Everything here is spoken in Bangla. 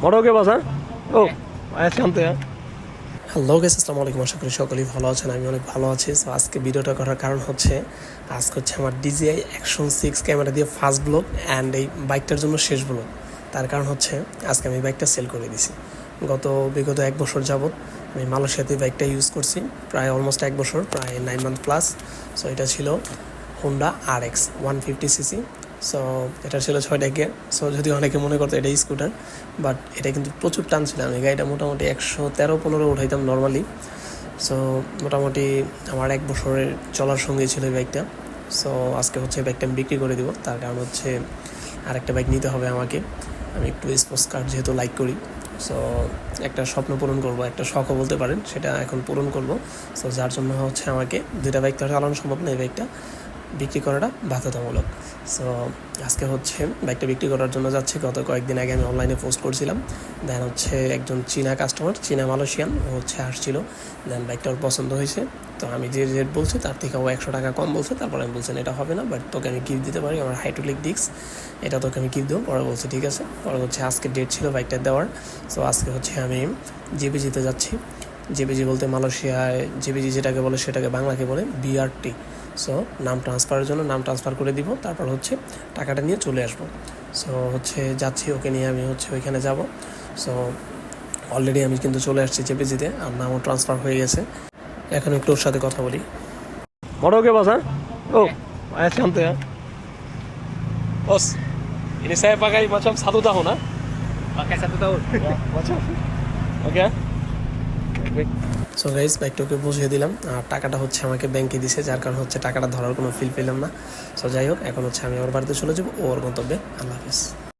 বড় কে বাস ও আচ্ছা আনতে হ্যালো গাইস, আসসালামু আলাইকুম। আশা করি সকলেই ভালো আছেন। আমি অনেক ভালো আছি। সো আজকে ভিডিওটা করার কারণ হচ্ছে আজকে হচ্ছে আমার DJI Action 6 ক্যামেরা দিয়ে ফার্স্ট ব্লগ অ্যান্ড এই বাইকটার জন্য শেষ ব্লগ। তার কারণ হচ্ছে আজকে আমি বাইকটা সেল করে দিছি। বিগত 1 বছর যাবত আমি মালয়েশিয়াতে বাইকটা ইউজ করছি, প্রায় অলমোস্ট 1 বছর, প্রায় 9 মান্থ প্লাস। সো এটা ছিল হোন্ডা RX 150cc। সো এটা ছিল 6টা গিয়ার। সো যদি অনেকে মনে করতো এটা স্কুটার, বাট এটা কিন্তু প্রচুর টান ছিল। আমি গাড়িটা মোটামুটি 113-15 উঠাইতাম নর্মালি। সো মোটামুটি আমার 1 বছরের চলার সঙ্গী ছিল এই বাইকটা। সো আজকে হচ্ছে বাইকটা আমি বিক্রি করে দিব। তার কারণ হচ্ছে আরেকটা বাইক নিতে হবে আমাকে। আমি একটু স্পোর্টস কার যেহেতু লাইক করি, সো একটা স্বপ্ন পূরণ করব, একটা শখও বলতে পারেন, সেটা এখন পূরণ করব। সো যার জন্য হচ্ছে আমাকে 2টা বাইক তো চালানো সম্ভব না, এই বাইকটা বিক্রি করাটা বাধ্যতামূলক। সো আজকে হচ্ছে বাইকটা বিক্রি করার জন্য যাচ্ছি। গত কয়েকদিন আগে আমি অনলাইনে পোস্ট করছিলাম, দেন হচ্ছে একজন চীনা কাস্টমার, চীনা মালয়েশিয়ান, ও হচ্ছে আসছিল। দেন বাইকটা ওর পছন্দ হয়েছে। তো আমি যে রেট বলছি তার থেকে ও 100 টাকা কম বলছে। তারপর আমি বলছেন এটা হবে না, বাট তোকে আমি গিফট দিতে পারি, আমার হাইড্রোলিক ডিস্ক, এটা তোকে আমি গিফট দেবো। পরে বলছে ঠিক আছে। পরে হচ্ছে আজকে ডেট ছিল বাইকটা দেওয়ার। সো আজকে হচ্ছে আমি জেবিজিতে যাচ্ছি। জেবিজি বলতে মালয়েশিয়ায় জেবিজি যেটাকে বলে সেটাকে বাংলাকে বলে BRT। সো নাম ট্রান্সফারের জন্য নাম ট্রান্সফার করে দিব, তারপর হচ্ছে টাকাটা নিয়ে চলে আসবো। সো হচ্ছে যাচ্ছি, ওকে নিয়ে আমি হচ্ছে ওইখানে যাব। সো অলরেডি আমি কিন্তু চলে আসছি জেপিজিতে, আর নামও ট্রান্সফার হয়ে গেছে। এখন একটু ওর সাথে কথা বলি। বড় কে বাস ও ayan aunty Boss, ini saya pakai macam 1 tahun Pakai 1 tahun. macam okay so guys বাইকটাকে বুঝিয়ে দিলাম, আর টাকাটা হচ্ছে আমাকে ব্যাংকে দিছে, যার কারণ হচ্ছে টাকাটা ধরার কোনো ফিল পেলাম না। সো যাই হোক, এখন হচ্ছে আমি ওর বাড়িতে চলে যাবো, ওর গন্তব্যে। আল্লাহ হাফিজ।